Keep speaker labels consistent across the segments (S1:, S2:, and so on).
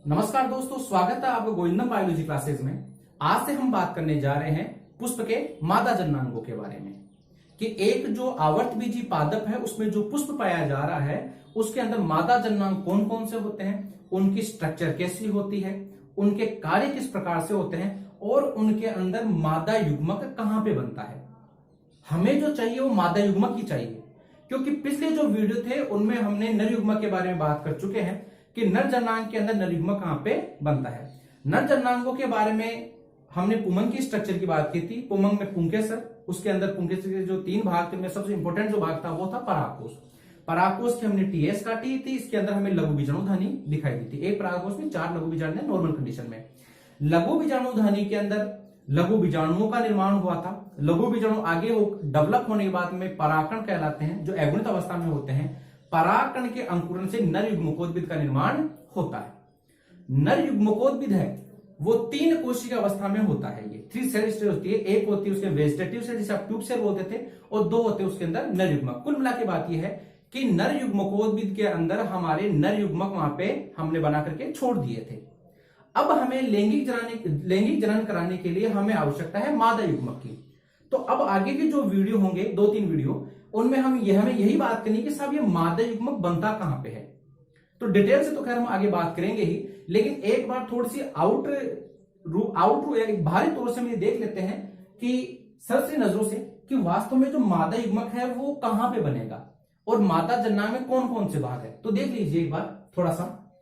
S1: नमस्कार दोस्तों, स्वागत है आपका गोविंदम बायोलॉजी क्लासेस में। आज से हम बात करने जा रहे हैं पुष्प के मादा जननांगों के बारे में कि एक जो आवर्तबीजी पादप है उसमें जो पुष्प पाया जा रहा है उसके अंदर मादा जननांग कौन कौन से होते हैं, उनकी स्ट्रक्चर कैसी होती है, उनके कार्य किस प्रकार से होते हैं और उनके अंदर मादा युग्मक कहां पे बनता है। हमें जो चाहिए वो मादा युग्मक ही चाहिए, क्योंकि पिछले जो वीडियो थे उनमें हमने नर युग्मक के बारे में बात कर चुके हैं कि नर जननांग के अंदर नर युग्मक कहां पे बनता है। नर जननांगों के बारे में हमने पुमंग की स्ट्रक्चर की बात की थी। पुमंग में पुंकेसर, उसके अंदर पुंकेसर के जो 3 भाग थे उनमें सबसे इंपॉर्टेंट जो भाग था वो था परागकोश। परागकोश की हमने टीएस काटी थी। इसके अंदर हमें लघु बीजाणुधानी दिखाई दी थी। एक परागकोश में 4 लघु बीजाणु नॉर्मल कंडीशन में। लघु बीजाणुधानी के अंदर लघु बीजाणुओं का निर्माण हुआ था। लघु बीजाणु आगे डेवलप होने के बाद में परागकण कहलाते हैं, जो अगुणित अवस्था में होते हैं। परागकण के अंकुरण से नर युग्मकोद्भिद का निर्माण होता है। नर युग्मकोद्भिद है वो 3 कोशिका अवस्था में होता है। ये 3 सेल स्टेज होती है। एक होती है उसके वेजिटेटिव सेल जिसे आप ट्यूब सेल बोलते थे, और 2 होते हैं उसके अंदर नर युग्मक। कुल मिला के बात यह है कि नर युग्मकोद्भिद के अंदर हमारे नर युग्मक वहां पे हमने बना करके छोड़ दिए थे। अब हमें लैंगिक जनन कराने के लिए हमें आवश्यकता है मादा युग्मक की। तो अब आगे के जो वीडियो होंगे 2-3 वीडियो, उनमें हमें यही बात करनी है कि साहब ये मादा युग्मक बनता कहां पे है। तो डिटेल से तो खैर हम आगे बात करेंगे ही, लेकिन एक बार थोड़ी सी एक बाहरी तौर से हम ये देख लेते हैं कि सरसरी नजरों से कि वास्तव में जो मादा युग्मक है वो कहां पे बनेगा और मादा जननांग में कौन कौन से भाग है। तो देख लीजिए एक बार थोड़ा सा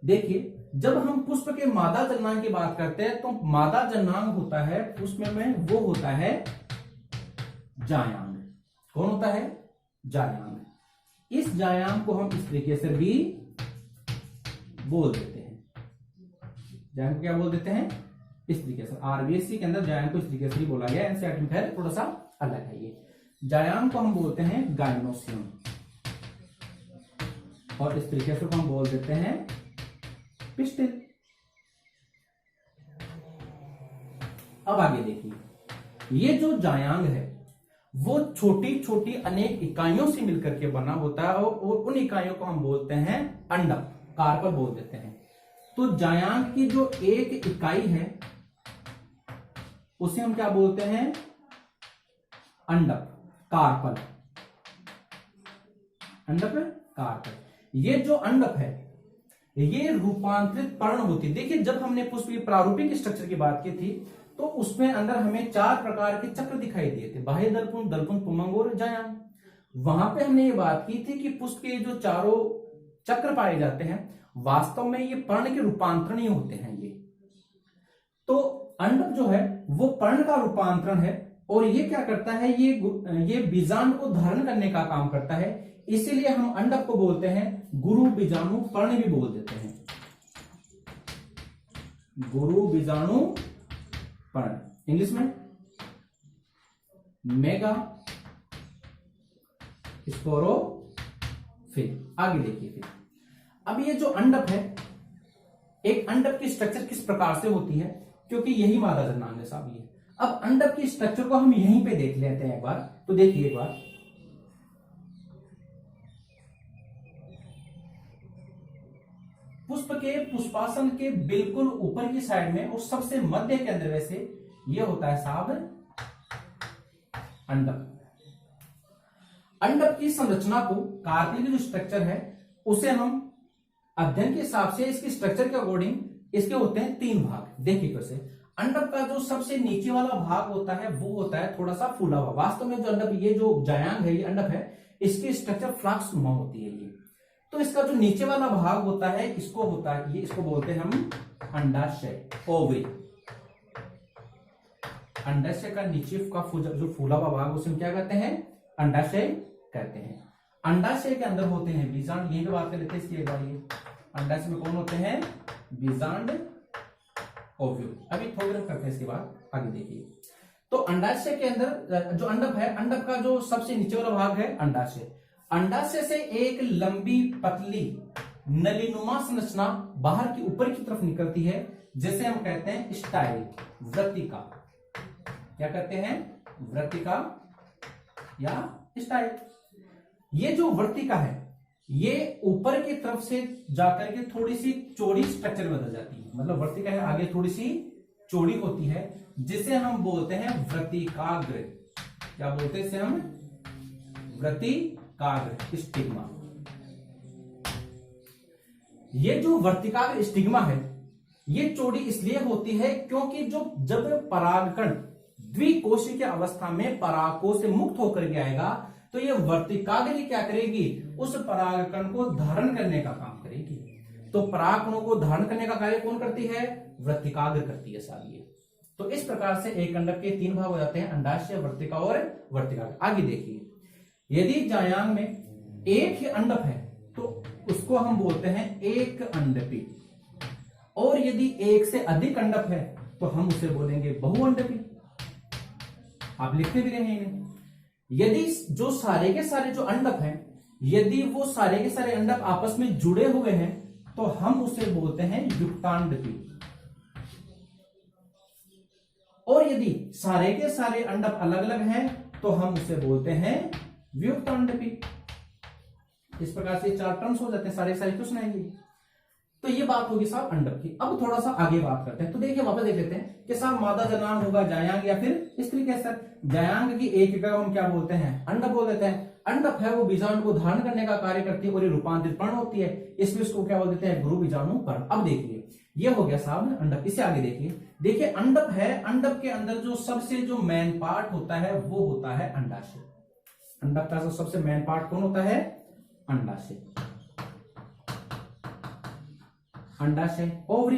S1: देखिए, जब हम पुष्प के मादा जननांग की बात करते हैं तो मादा जननांग होता है पुष्प में वो होता है जायांग। कौन होता है? जायांग। इस जायांग को हम इस तरीके से भी बोल देते हैं। जायांग को क्या बोल देते हैं? इस तरीके से। आरबीएससी के अंदर जायांग को इस तरीके से ही बोला गया। एनसीईआरटी में खैर थोड़ा सा अलग है। ये जायांग को हम बोलते हैं गाइनोसियम, और इस तरीके से हम बोल देते हैं पिस्टिल। अब आगे देखिए, ये जो जायांग है वो छोटी छोटी अनेक इकाइयों से मिलकर के बना होता है, और उन इकाइयों को हम बोलते हैं अंडक, कार्पल बोल देते हैं। तो जायांग की जो एक इकाई है उसे हम क्या बोलते हैं? अंडक, कार्पल। अंडक, कार्पल। ये जो अंडक है ये रूपांतरित पर्ण होती है। देखिए, जब हमने पुष्प की प्रारूपिक स्ट्रक्चर की बात की थी तो उसमें अंदर हमें 4 प्रकार के चक्र दिखाई दिए थे, बाह्य दलपुंज, दलपुंज, पुमंग और जायांग। वहां पे हमने ये बात की थी कि पुष्प के जो चारों चक्र पाए जाते हैं वास्तव में ये पर्ण के रूपांतरण ही होते हैं। ये तो अंडक जो है वो पर्ण का रूपांतरण है, और ये क्या करता है? ये बीजांड को धारण करने का काम करता है। इसीलिए हम अंडक को बोलते हैं गुरु बीजाणु पर्ण भी बोल देते हैं। गुरु बीजाणु पर्ण, इंग्लिश में मेगा स्पोरोफिल। आगे देखिए फिर, अब ये जो अंडक है, एक अंडक की स्ट्रक्चर किस प्रकार से होती है, क्योंकि यही मादा जननांग है साहब। ये अब अंडक की स्ट्रक्चर को हम यहीं पे देख लेते हैं एक बार। तो देखिए एक बार, पुष्प के पुष्पासन के बिल्कुल ऊपर की साइड में और सबसे मध्य के अंदर वैसे ये होता है साहब अंडक। अंडक की संरचना को, कार्पेल की जो स्ट्रक्चर है उसे हम अध्ययन के हिसाब से इसकी स्ट्रक्चर के अकॉर्डिंग इसके होते हैं 3 भाग। देखिए कैसे। अंडक का जो सबसे नीचे वाला भाग होता है वो होता है थोड़ा सा फूला हुआ। वास्तव में जो अंडक, ये जो जायांग है, ये अंडक है, इसकी स्ट्रक्चर फ्लास्क नुमा होती है। ये तो इसका जो नीचे वाला भाग होता है इसको बोलते हैं हम अंडाशय, ओवरी। अंडाशय का नीचे का जो फूला हुआ भाग उसे हम क्या कहते हैं? अंडाशय कहते हैं। अंडाशय के अंदर होते हैं बीजांड। यही पे बात कर लेते हैं इसकी एक बार। ये अंडाशय में कौन होते हैं? बीजांड, ओव्यूल। अभी थोड़ी देर करते हैं इसके बाद, आगे देखिए। तो अंडाशय के अंदर जो अंडक है, अंडक का जो सबसे नीचे वाला भाग है अंडाशय। अंडाशय से एक लंबी पतली नलीनुमा संरचना बाहर की ऊपर की तरफ निकलती है, जिसे हम कहते हैं स्टाइल, वृत्तिका। क्या कहते हैं? वृत्तिका या स्टाइल। ये जो वृत्तिका है ये ऊपर की तरफ से जाकर के थोड़ी सी चौड़ी स्ट्रक्चर बदल जाती है, मतलब वर्तिका है आगे थोड़ी सी चौड़ी होती है, जिसे हम बोलते हैं वर्तिकाग्र। क्या बोलते हैं इसे हम? वर्तिकाग्र स्टिग्मा। ये जो वर्तिकाग्र स्टिग्मा है ये चौड़ी इसलिए होती है क्योंकि जब परागकण द्विकोशीय की अवस्था में परागकोश से मुक्त होकर के आएगा तो ये वर्तिकाग्र क्या करेगी? उस परागकण को धारण करने का काम करेगी। तो परागकणों को धारण करने का कार्य कौन करती है? वर्तिकाग्र करती है साहब ये। तो इस प्रकार से एक अंडक के 3 भाग हो जाते हैं, अंडाशय, वर्तिका और वर्तिकाग्र। आगे देखिए, यदि जायांग में एक ही अंडक है तो उसको हम बोलते हैं एक अंडपी, और यदि एक से अधिक अंडक है तो हम उसे बोलेंगे बहुअंडपी। आप लिखते भी रहे हैं। यदि जो सारे के सारे जो अंडक हैं, यदि वो सारे के सारे अंडक आपस में जुड़े हुए हैं तो हम उसे बोलते हैं युक्तांडपी, और यदि सारे के सारे अंडक अलग अलग हैं तो हम उसे बोलते हैं वियुक्तांडपी। इस प्रकार से 4 टर्म्स हो जाते हैं, सारे सारे क्वेश्चन आएंगे। तो ये बात होगी साहब अंडक की। अब थोड़ा सा आगे बात करते हैं। तो देखिए वापस देख लेते हैं कि साहब मादा जनांग होगा जायांग या फिर स्त्री कैंसर। जायांग की एक इकाई हम क्या बोलते हैं? अंडक बोल देते हैं। अंडक है वो बीजाणु को धारण करने का कार्य करती है और ये रूपांतरित पर्ण होती है, इसलिए उसको क्या बोल देते हैं? गुरु बीजाणु पर्ण। अब देखिए ये हो गया साहब अंडक। इससे आगे देखिए अंडक है, अंडक के अंदर जो सबसे जो मेन पार्ट होता है वो होता है अंडाशय। अंडक का सबसे मेन पार्ट कौन होता है? अंडाशय। अंडाशय, ओवरी।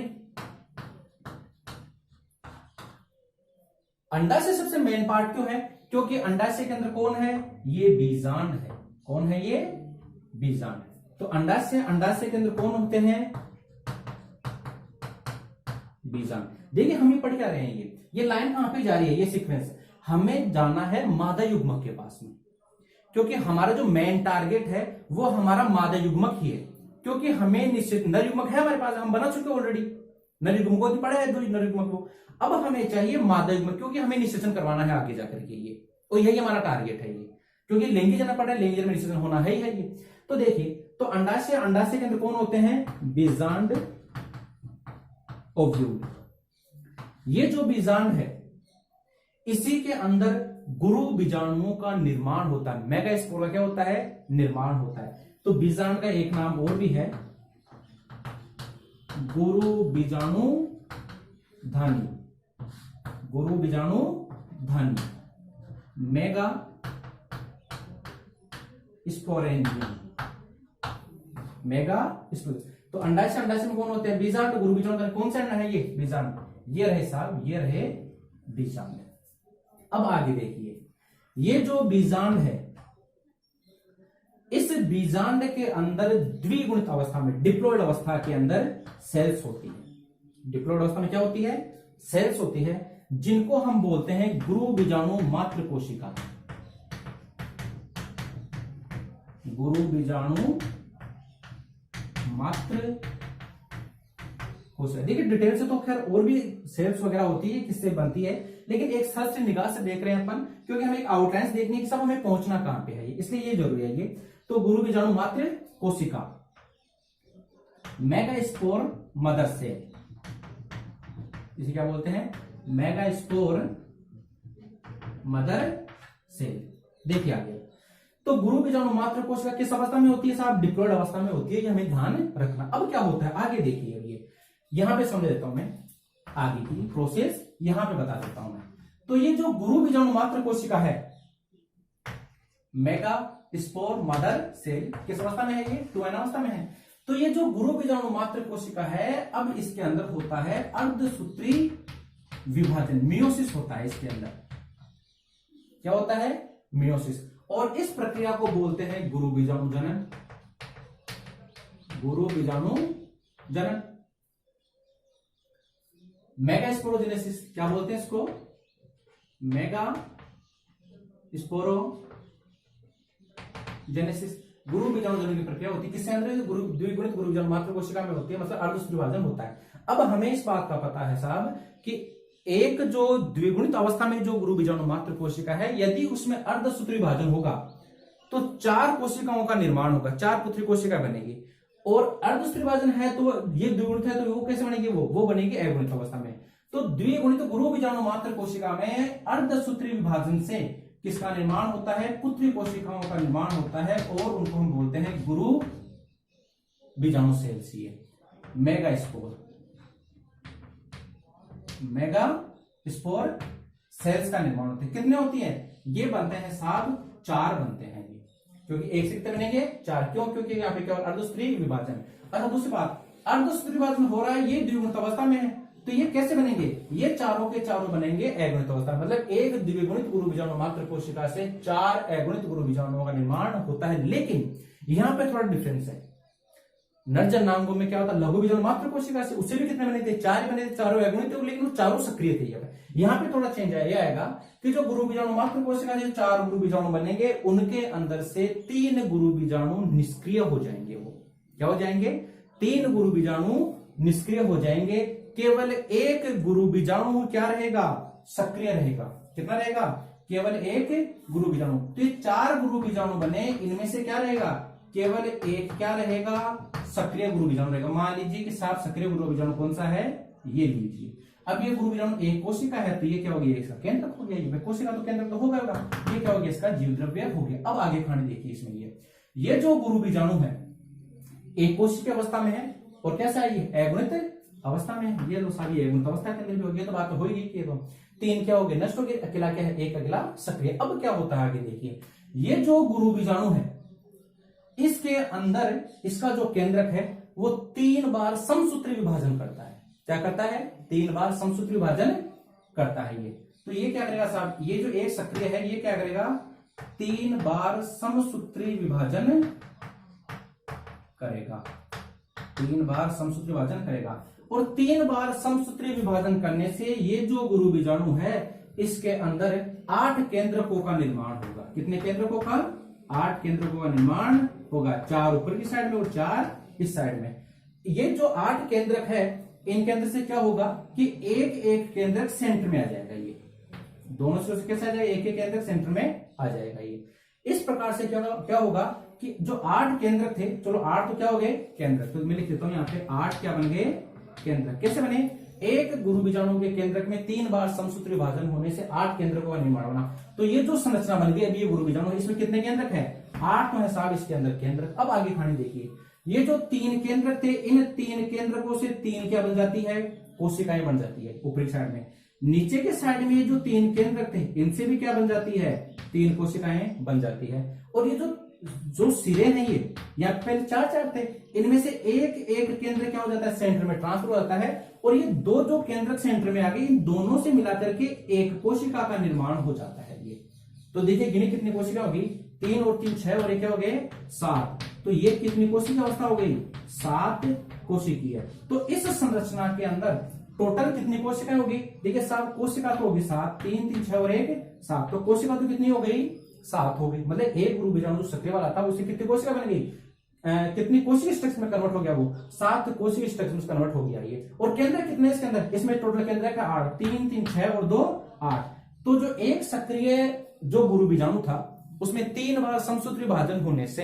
S1: अंडाशय सबसे मेन पार्ट क्यों है? क्योंकि अंडाशय के अंदर कौन है? ये बीजांड है। कौन है ये? बीजांड। तो अंडाशय के अंदर कौन होते हैं? बीजांड। देखिए हम ये पढ़ क्या रहे हैं, ये लाइन कहां पे जा रही है? ये सीक्वेंस हमें जाना है मादा युग्मक के पास में, क्योंकि हमारा जो मेन टारगेट है वो हमारा मादा युग्मक ही है। क्योंकि हमें निश्चित नर युग्मक है हमारे पास, हम बना चुके ऑलरेडी, नर युग्मक को पढ़ा है, जो नर युग्मक को। अब हमें चाहिए मादा युग्मक, क्योंकि हमें निश्चेषण करवाना है आगे जाकर के ये, और यही हमारा टारगेट है ये, क्योंकि लैंगिक जन पढ़ा है, लैंगिक में निश्चेषण होना है ये। तो देखिए, तो अंडाशय के अंदर कौन होते हैं? बीजांड, ओव्यूल। ये जो बीजांड है इसी के अंदर गुरु बीजाणुओं का निर्माण होता है। मेगास्पोर का क्या होता है? निर्माण होता है। तो बीजांड का एक नाम और भी है, गुरु बीजाणु धानी। गुरु बीजाणु धानी, मेगा स्पोरेंजियम, मेगा स्पोरेंजियम। तो अंडाशय में कौन होते हैं? बीजांड। गुरु बीजाणु धानी कौन सा अंडा है? ये बीजांड। ये रहे साहब, ये रहे बीजांड। अब आगे देखिए, ये जो बीजांड है, इस बीजांड के अंदर द्विगुणित अवस्था में, डिप्लॉयड अवस्था के अंदर सेल्स होती है। डिप्लॉयड अवस्था में क्या होती है? सेल्स होती है, जिनको हम बोलते हैं गुरु बीजाणु मात्र कोशिका। गुरु बीजाणु मात्र कोशिका। देखिए डिटेल से तो खैर और भी सेल्स वगैरह होती है, किससे बनती है, लेकिन एक सरल से निगाह से देख रहे हैं अपन, क्योंकि हमें एक आउटलाइन देखनी है कि सब हमें पहुंचना कहां पे है, इसलिए ये जरूरी है ये। तो गुरु बीजाणु मात्र कोशिका, मेगास्पोर मदर सेल, इसे क्या बोलते हैं? Megaspore mother cell. देखिए आगे, तो गुरु बीजाणु मात्र कोशिका किस अवस्था में होती है साहब? डिप्लॉयड अवस्था में होती है, ये हमें ध्यान रखना। अब क्या होता है आगे देखिए, ये यहां पे समझ देता हूं मैं, आगे की प्रोसेस यहां पे बता देता हूं मैं। तो ये जो गुरु बीजाणु मात्र कोशिका है, मेगा स्पोर मदर सेल किस अवस्था में है? ये 2n अवस्था में है। तो ये जो गुरु बीजाणु मात्र कोशिका है, अब इसके अंदर होता है अर्धसूत्री विभाजन, मियोसिस होता है इसके अंदर। क्या होता है? मियोसिस। और इस प्रक्रिया को बोलते हैं गुरु बीजाणु जनन। गुरु बीजाणु जनन, मेगा स्पोरोजेनेसिस क्या बोलते हैं इसको? Mega sporogenesis. गुरु बीजाणु जनन की प्रक्रिया होती है किसके अंदर? द्विगुणित गुरु बीजाणु मात्र कोशिका में होती है, मतलब अर्धसूत्री विभाजन होता है। अब हमें इस बात का पता है साहब कि एक जो द्विगुणित अवस्था में जो गुरु बीजाणु मात्र कोशिका है, यदि उसमें अर्धसूत्री विभाजन होगा तो 4 कोशिकाओं का निर्माण होगा, 4 पुत्री कोशिका बनेगी। और अर्धसूत्री विभाजन है तो ये द्विगुणित है, तो वो कैसे बनेगी, वो बनेगी अगुणित अवस्था में। तो द्विगुणित गुरु बीजाणु मात्र कोशिका में अर्धसूत्री विभाजन से किसका निर्माण होता है, पुत्री कोशिकाओं का निर्माण होता है, और उनको हम बोलते हैं गुरु बीजाणु सेल्स। ये मेगा स्पोर सेल्स का निर्माण होते हैं। कितने होती है, ये बनते हैं साहब 4 बनते हैं ये, क्योंकि एक से कितने बनेंगे 4, क्यों, क्योंकि यहाँ पे केवल अर्धसूत्री विभाजन। अच्छा दूसरी बात, अर्धसूत्री विभाजन हो रहा है, ये द्विगुणित अवस्था में है, तो ये कैसे बनेंगे, ये चारों के चारों बनेंगे अगुणित अवस्था। मतलब एक द्विगुणित गुरु बीजाणु मात्र कोशिका से 4 अगुणित गुरु बीजाणुओं का निर्माण होता है। लेकिन यहां पे थोड़ा डिफरेंस है, नर जननांगों में क्या होता है, लघु बीजाणु मात्र कोशिका से उससे भी कितने बने थे, 4 बने थे, चारों अगुणित थे, लेकिन वो चारों सक्रिय थे। यहाँ पे थोड़ा चेंज आएगा कि जो गुरु बीजाणु मात्र कोशिका से 4 गुरु बीजाणु बनेंगे, उनके अंदर से 3 गुरु बीजाणु निष्क्रिय हो जाएंगे। वो क्या हो जाएंगे, 3 गुरु बीजाणु निष्क्रिय हो जाएंगे, केवल एक गुरु बीजाणु क्या रहेगा, सक्रिय रहेगा। कितना रहेगा, केवल एक गुरु बीजाणु। तो ये 4 गुरु बीजाणु बने, इनमें से क्या रहेगा, केवल एक क्या रहेगा, सक्रिय गुरु बीजाणु रहेगा। मान लीजिए कि साफ सक्रिय गुरु बीजाणु कौन सा है, ये लीजिए। अब ये गुरु बीजाणु एक कोशिका है, तो ये क्या हो गया, इसका केंद्रक हो गया। ये कोशिका तो केंद्रक तो होगा, ये क्या हो गया, इसका जीव द्रव्य हो गया। अब आगे कहानी देखिए इसमें, ये जो गुरु बीजाणु है एक कोशिका अवस्था में है, और कैसा है, ये अगुणित अवस्था में है। ये तो सारी अगुणित अवस्था के अंदर भी होगी, तो बात तो होगी कि 3 क्या हो गए, नष्ट हो गए, अकेला क्या है, एक अकेला सक्रिय। अब क्या होता है आगे देखिए, ये जो गुरु बीजाणु है इसके अंदर इसका जो केंद्रक है वो 3 बार समसूत्री विभाजन करता है। क्या करता है, 3 बार समसूत्री विभाजन करता है ये। तो ये क्या करेगा साहब, ये जो एक सक्रिय है ये क्या करेगा, 3 बार समसूत्री विभाजन करेगा, 3 बार समसूत्री विभाजन करेगा। और 3 बार समसूत्री विभाजन करने से ये जो गुरु बीजाणु है इसके अंदर 8 केंद्रकों का निर्माण होगा। कितने केंद्रकों का, 8 केंद्रकों का निर्माण होगा, 4 ऊपर की साइड में और 4 इस साइड में। ये जो 8 केंद्रक है, इनके अंदर से क्या होगा कि एक एक केंद्रक सेंटर में आ जाएगा। ये दोनों से कैसे आ जाएगा, एक एक केंद्रक सेंटर में आ जाएगा। ये इस प्रकार से क्या होगा कि जो 8 केंद्रक थे, चलो 8 तो क्या हो गए केंद्रक, तो मैं लिख देता हूं यहाँ पे 8 क्या बन गए, केंद्रक। कैसे बने, एक गुरु बीजाणु के केंद्रक में 3 बार समसूत्री विभाजन होने से 8 केंद्रकों का निर्माण होना। तो ये जो संरचना बन गई अभी ये गुरु बीजाणु, इसमें कितने केंद्रक है, 8 तो है साहब इसके अंदर केंद्रक। अब आगे कहानी देखिए, ये जो 3 केंद्रक थे, इन 3 केंद्रकों से 3 क्या बन जाती है, कोशिकाएं बन जाती है ऊपरी साइड में। नीचे के साइड में ये जो 3 केंद्रक थे, इनसे भी क्या बन जाती है, 3 कोशिकाएं बन जाती है। और ये जो सिरे हैं ये या पहले 4 थे, इनमें से एक एक केंद्र क्या हो जाता है, सेंटर में ट्रांसफर हो जाता है। और ये दो जो केंद्रक सेंटर में आ गए, इन दोनों से मिलाकर के एक कोशिका का निर्माण हो जाता है। ये तो देखिए गिनी कितनी कोशिका होगी, 3 और 3 6 और 1 क्या हो गए 7। तो ये कितनी कोशिका अवस्था हो गई, 7 कोशिकीय है। तो इस संरचना के अंदर टोटल कितनी कोशिकाएं होगी, देखिए साहब कोशिका तो होगी 7, 3 3 6 और 1 7। तो कोशिका तो कितनी हो गई, 7 हो गई। मतलब एक गुरु बीजाणु जो सक्रिय वाला था उससे कितनी कोशिका बन गई, कितनी कोशिका स्ट्रक्चर में कन्वर्ट हो गया, वो 7 कोशिका स्ट्रक्चर में कन्वर्ट हो गया ये। और केंद्र कितने इसके अंदर, इसमें टोटल केंद्र है 8, 3 3 6 और 2 8। तो जो एक सक्रिय जो गुरु बीजाणु था उसमें 3 बार समसूत्री विभाजन होने से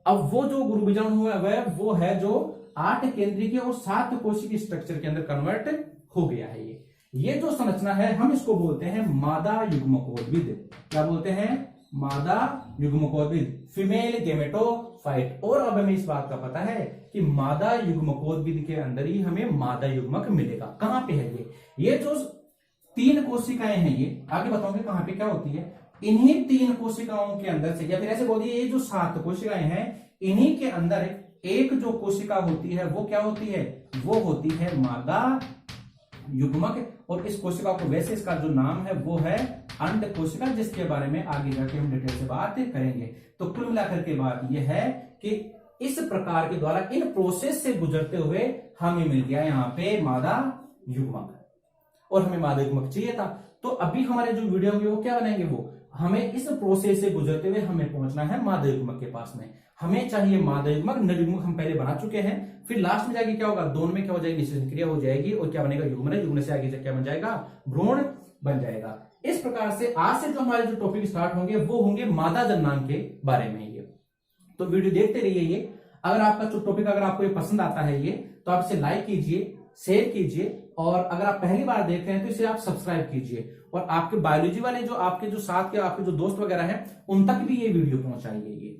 S1: अब वो जो गुरु बीजाणु है वो है जो 8 केंद्रीय और 7 कोशिकीय स्ट्रक्चर के अंदर कन्वर्ट हो गया है। ये जो संरचना है हम इसको बोलते हैं मादा युग्मकोद्भिद। क्या बोलते हैं, मादा युग्मकोद्भिद, फीमेल गेमेटोफाइट। और अब हमें इस बात का पता है कि मादा युग्मकोद्भिद के अंदर ही हमें मादा युग्मक मिलेगा। कहां पे है ये जो 3 कोशिकाएं हैं, ये आगे बताऊंगे कहां पे क्या होती है। इन्हीं 3 कोशिकाओं के अंदर से, या फिर ऐसे बोलिए ये जो 7 कोशिकाएं हैं, इन्हीं के अंदर एक जो कोशिका होती है वो क्या होती है, वो होती है मादा युग्मक। और इस कोशिका को वैसे इसका जो नाम है वो है अंड कोशिका, जिसके बारे में आगे जाके हम डिटेल से बात करेंगे। तो कुल मिलाकर के बात यह है कि इस प्रकार के द्वारा इन प्रोसेस से गुजरते हुए हमें मिल गया यहाँ पे मादा युग्मक, और हमें मादा युग्मक चाहिए था। तो अभी हमारे जो वीडियो होंगे वो क्या बनाएंगे, वो हमें इस प्रोसेस से गुजरते हुए हमें पहुंचना है मादा युग्मक के पास में। हमें चाहिए मादा युग्मक, नर युग्मक हम पहले बना चुके हैं। फिर लास्ट में जाके क्या होगा, दोनों में क्या हो जाएगी, निषेचन क्रिया हो जाएगी और क्या बनेगा, युग्मन। युग्मन से आगे क्या बन जाएगा, भ्रूण बन जाएगा। इस प्रकार से आज से जो हमारे जो टॉपिक स्टार्ट होंगे वो होंगे मादा जन्नांग के बारे में। ये तो वीडियो देखते रहिए। ये अगर आपका जो टॉपिक अगर आपको ये पसंद आता है ये, तो आप इसे लाइक कीजिए, शेयर कीजिए, और अगर आप पहली बार देख रहे हैं तो इसे आप सब्सक्राइब कीजिए, और आपके बायोलॉजी वाले जो आपके जो साथ के आपके जो दोस्त वगैरह हैं उन तक भी ये वीडियो पहुंचाइए। ये